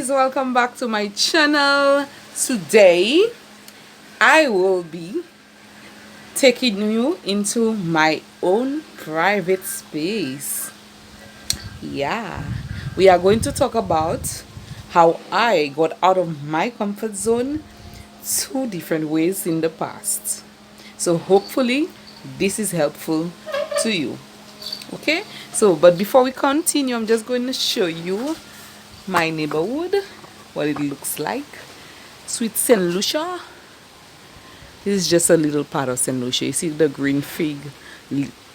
welcome back to my channel. Today I will be taking you into my own private space. Yeah, we are going to talk about how I got out of my comfort zone two different ways in the past. So hopefully this is helpful to you. Okay, so but before we continue, I'm just going to show you my neighborhood, what it looks like. Sweet St. Lucia. This is just a little part of St. Lucia. You see the green fig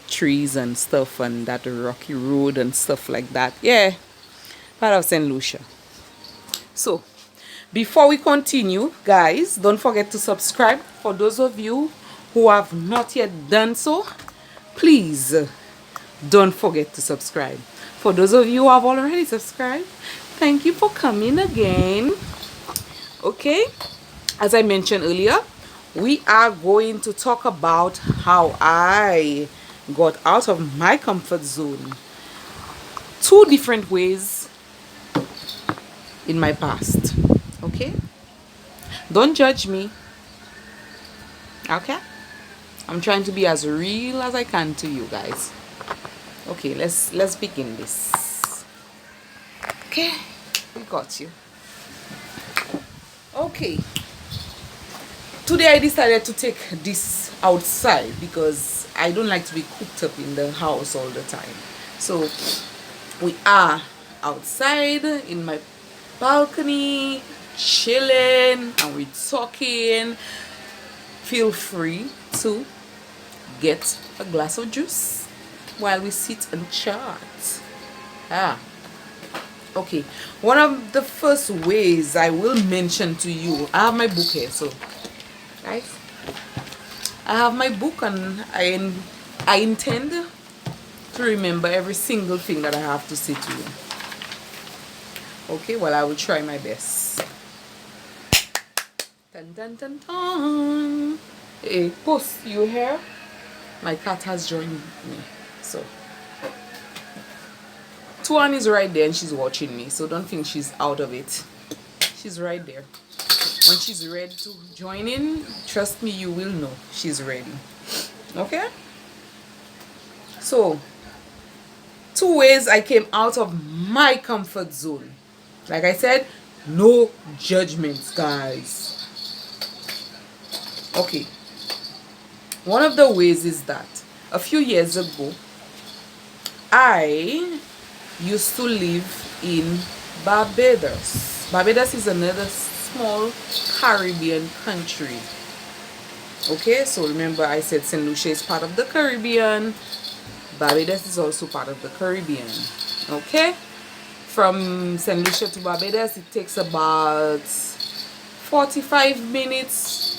trees and stuff, and that rocky road and stuff like that. Yeah, part of St. Lucia. So before we continue, guys, don't forget to subscribe. For those of you who have not yet done so, please don't forget to subscribe. For those of you who have already subscribed, thank you for coming again. Okay, as I mentioned earlier, we are going to talk about how I got out of my comfort zone two different ways in my past. Okay, don't judge me. Okay, I'm trying to be as real as I can to you guys. Okay, let's begin this. Okay, we got you. Okay, today I decided to take this outside because I don't like to be cooped up in the house all the time. So we are outside in my balcony, chilling, and we're talking. Feel free to get a glass of juice while we sit and chat. Okay, one of the first ways I will mention to you, I have my book here. So guys, I have my book, and I intend to remember every single thing that I have to say to you. Okay, well, I will try my best. Dun, dun, dun, dun. Hey, Puss, you here? My cat has joined me. So Tuan is right there and she's watching me, so don't think she's out of it. She's right there. When she's ready to join in, trust me, you will know she's ready. Okay, so two ways I came out of my comfort zone. Like I said, no judgments, guys. Okay, one of the ways is that a few years ago I used to live in Barbados. Barbados is another small Caribbean country. Okay, so remember I said St. Lucia is part of the Caribbean. Barbados is also part of the Caribbean. Okay, from St. Lucia to Barbados it takes about 45 minutes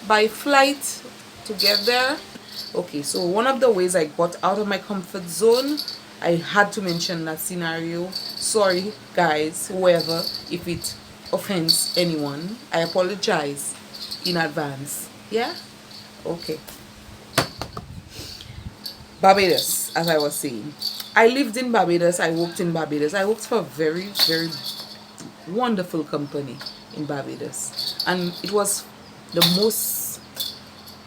by flight to get there. Okay, so one of the ways I got out of my comfort zone, I had to mention that scenario. Sorry guys, whoever, if it offends anyone, I apologize in advance. Yeah, okay. Barbados, as I was saying, I lived in Barbados, I worked in Barbados. I worked for a very wonderful company in Barbados, and it was the most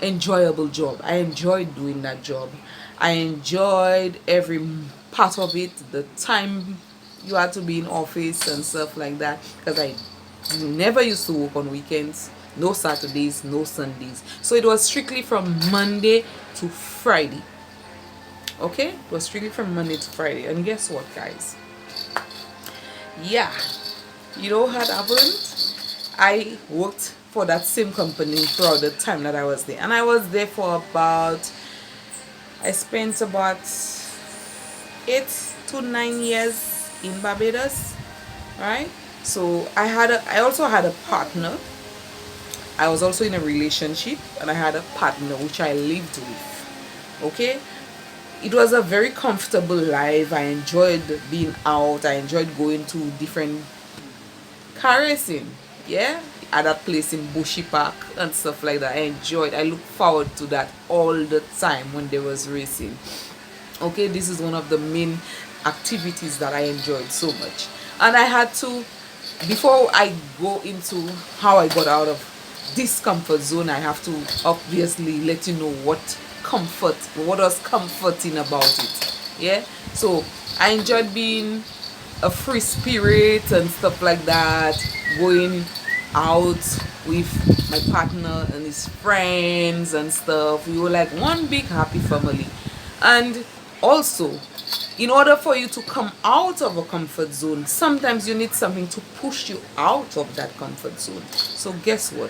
enjoyable job. I enjoyed doing that job. I enjoyed every part of it, the time you had to be in office and stuff like that, because I never used to work on weekends, no Saturdays, no Sundays. So it was strictly from Monday to Friday. Okay, it was strictly from Monday to Friday. And guess what, guys? Yeah, you know what happened? I worked for that same company throughout the time that I was there, and I was there for about, I spent about 8 to 9 years in Barbados, right? So I also had a partner. I was also in a relationship, and I had a partner which I lived with. Okay, it was a very comfortable life. I enjoyed being out. I enjoyed going to different car racing, yeah, at that place in Bushy Park and stuff like that. I look forward to that all the time when there was racing. Okay, this is one of the main activities that I enjoyed so much, and I had to before I go into how I got out of this comfort zone, I have to obviously let you know what was comforting about it. Yeah, so I enjoyed being a free spirit and stuff like that, going out with my partner and his friends and stuff. We were like one big happy family. And also, in order for you to come out of a comfort zone, sometimes you need something to push you out of that comfort zone. So guess what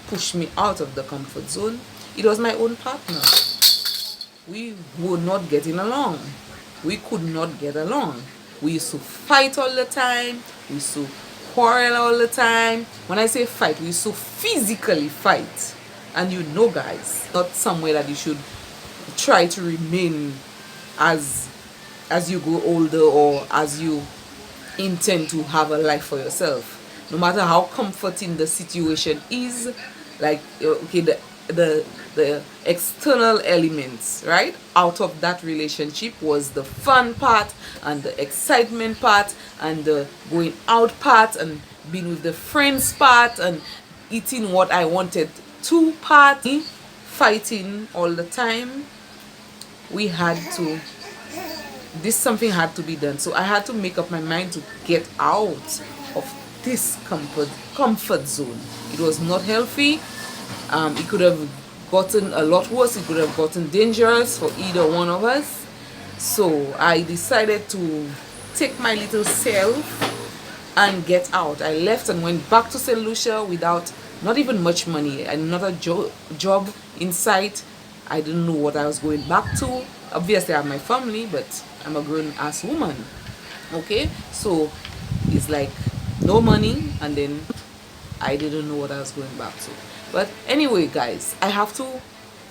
pushed me out of the comfort zone? It was my own partner. We were not getting along. We could not get along. We used to fight all the time. We used to quarrel all the time. When I say fight, we used to physically fight. And you know, guys, not somewhere that you should try to remain as you grow older, or as you intend to have a life for yourself. No matter how comforting the situation is, like okay, the external elements, right, out of that relationship was the fun part and the excitement part and the going out part and being with the friends part and eating what I wanted to part. Fighting all the time. We had to this something had to be done, so I had to make up my mind to get out of this comfort zone. It was not healthy. It could have gotten a lot worse. It could have gotten dangerous for either one of us. So I decided to take my little self and get out. I left and went back to St. Lucia without not even much money, another job in sight. I didn't know what I was going back to. Obviously I have my family, but I'm a grown ass woman. Okay, so it's like no money, and then I didn't know what I was going back to. But anyway, guys, I have to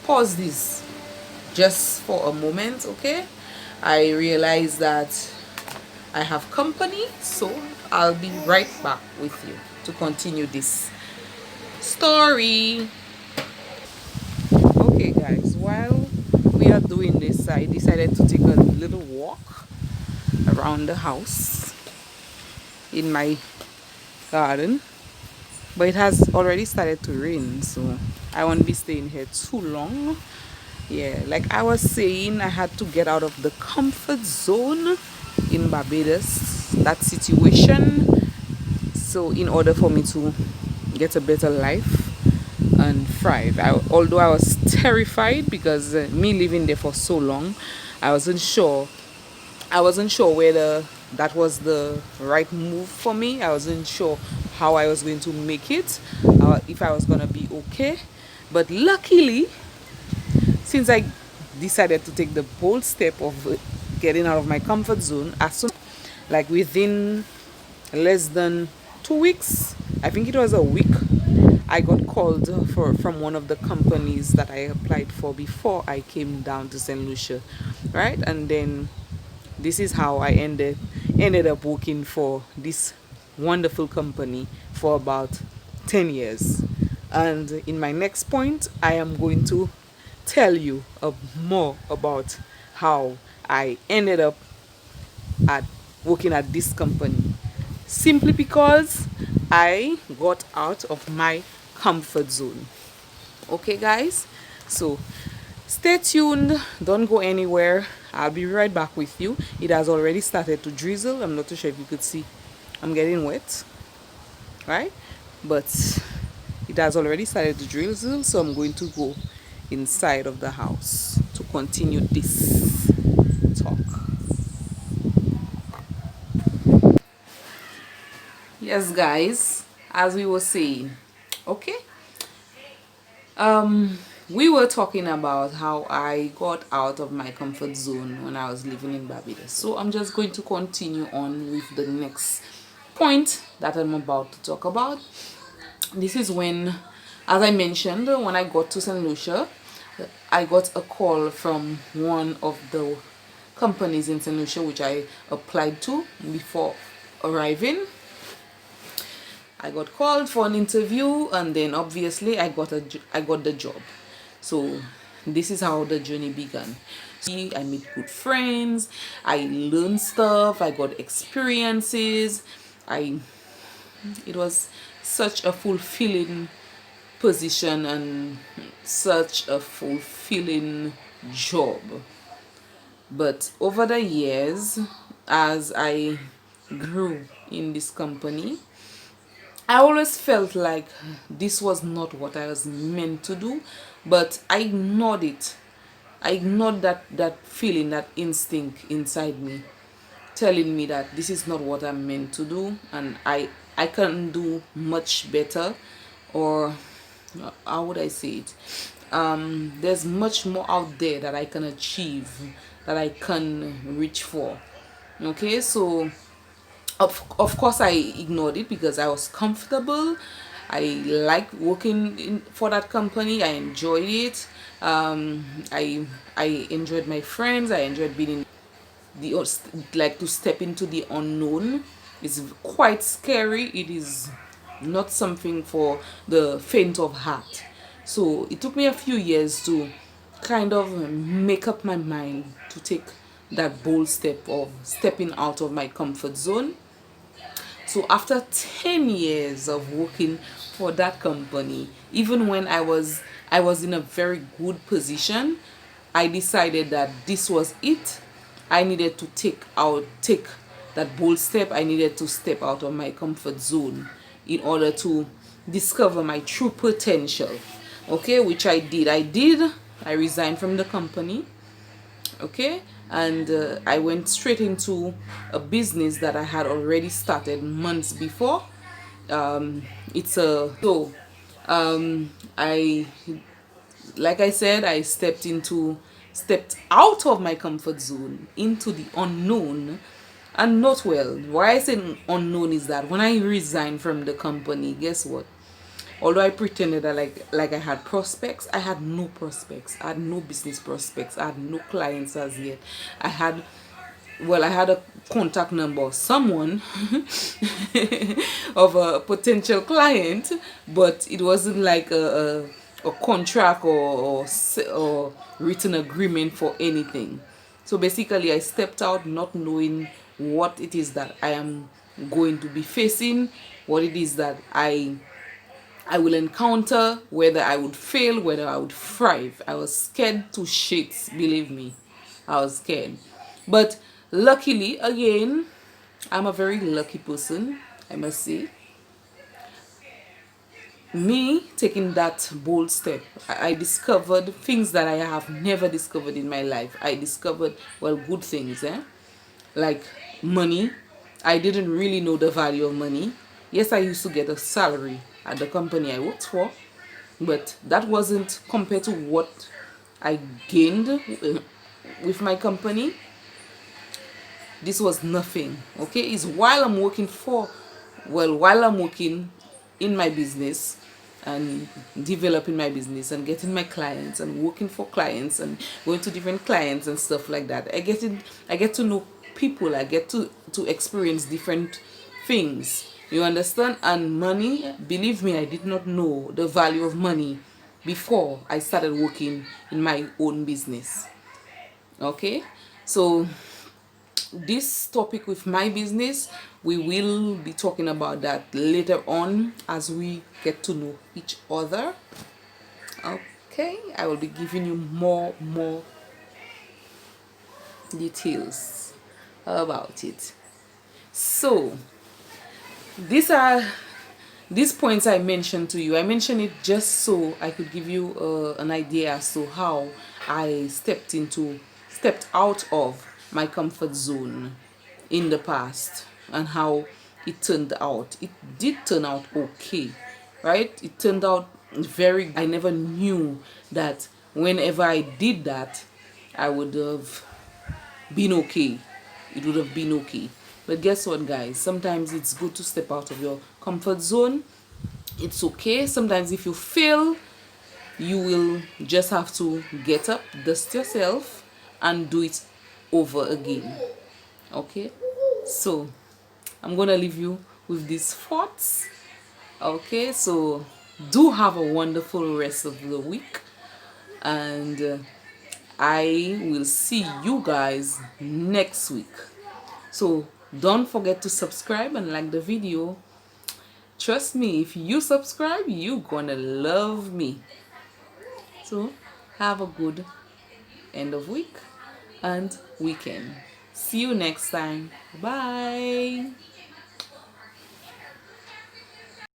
pause this just for a moment. Okay, I realize that I have company, so I'll be right back with you to continue this story. Okay, guys, while we are doing this, I decided to take a little walk around the house in my garden, but it has already started to rain, so I won't be staying here too long. Yeah, like I was saying, I had to get out of the comfort zone in Barbados, that situation, so in order for me to get a better life and thrive. Although I was terrified because me living there for so long, I wasn't sure whether that was the right move for me. I wasn't sure how I was going to make it, if I was going to be okay. But luckily, since I decided to take the bold step of getting out of my comfort zone, as soon, like within less than 2 weeks, I think it was a week, I got called from one of the companies that I applied for before I came down to St. Lucia, right? And then this is how I ended up working for this wonderful company for about 10 years. And in my next point, I am going to tell you more about how I ended up at working at this company, simply because I got out of my comfort zone. Okay, guys, so stay tuned, don't go anywhere. I'll be right back with you. It has already started to drizzle. I'm not too sure if you could see I'm getting wet, right? But it has already started to drizzle, so I'm going to go inside of the house to continue this talk. Yes, guys, as we were saying, okay, we were talking about how I got out of my comfort zone when I was living in Barbados. So I'm just going to continue on with the next point that I'm about to talk about. This is when, as I mentioned, when I got to St. Lucia, I got a call from one of the companies in St. Lucia which I applied to before arriving. I got called for an interview, and then obviously I got the job. So this is how the journey began. I made good friends, I learned stuff, I got experiences, I It was such a fulfilling position and such a fulfilling job. But over the years, as I grew in this company, I always felt like this was not what I was meant to do, but I ignored it. I ignored that feeling, that instinct inside me, telling me that this is not what I'm meant to do, and I can do much better, or how would I say it? There's much more out there that I can achieve, that I can reach for. Okay, so of course I ignored it because I was comfortable. I like working for that company. I enjoyed it. I enjoyed my friends. I enjoyed being in the, like, to step into the unknown. It's quite scary. It is not something for the faint of heart. So it took me a few years to kind of make up my mind to take that bold step of stepping out of my comfort zone. So after 10 years of working for that company, even when I was in a very good position, I decided that this was it. I needed to take that bold step. I needed to step out of my comfort zone in order to discover my true potential. Okay, which I did. I resigned from the company. Okay, and I went straight into a business that I had already started months before. It's a so I like I said, I stepped out of my comfort zone into the unknown. And not well, why I say unknown is that when I resigned from the company, guess what? Although I pretended that like I had prospects, I had no prospects. I had no business prospects. I had no clients as yet. I had I had a contact number of someone of a potential client, but it wasn't like a contract or written agreement for anything. So basically, I stepped out not knowing what it is that I am going to be facing, what it is that I will encounter, whether I would fail, whether I would thrive. I was scared to shit, believe me. I was scared. But luckily, again, I'm a very lucky person, I must say. Me taking that bold step, I discovered things that I have never discovered in my life. I discovered, well, good things, like money. I didn't really know the value of money. Yes, I used to get a salary at the company I worked for, but that wasn't compared to what I gained with my company. This was nothing. Okay, it's while I'm working for, while I'm working in my business and developing my business and getting my clients and working for clients and going to different clients and stuff like that, I get to know people. I get to experience different things, you understand? And money, believe me, I did not know the value of money before I started working in my own business. Okay, so this topic with my business, we will be talking about that later on as we get to know each other. Okay, I will be giving you more details about it. So these are these points I mentioned to you. I mentioned it just so I could give you an idea as to how I stepped out of my comfort zone in the past and how it turned out. It did turn out okay, right? It turned out very. I never knew that whenever I did that, I would have been okay. It would have been okay. But guess what, guys? Sometimes it's good to step out of your comfort zone. It's okay. Sometimes if you fail, you will just have to get up, dust yourself, and do it over again. Okay? So, I'm going to leave you with these thoughts. Okay? So, do have a wonderful rest of the week. And I will see you guys next week. So don't forget to subscribe and like the video. Trust me, if you subscribe, you gonna love me. So have a good end of week and weekend. See you next time. Bye.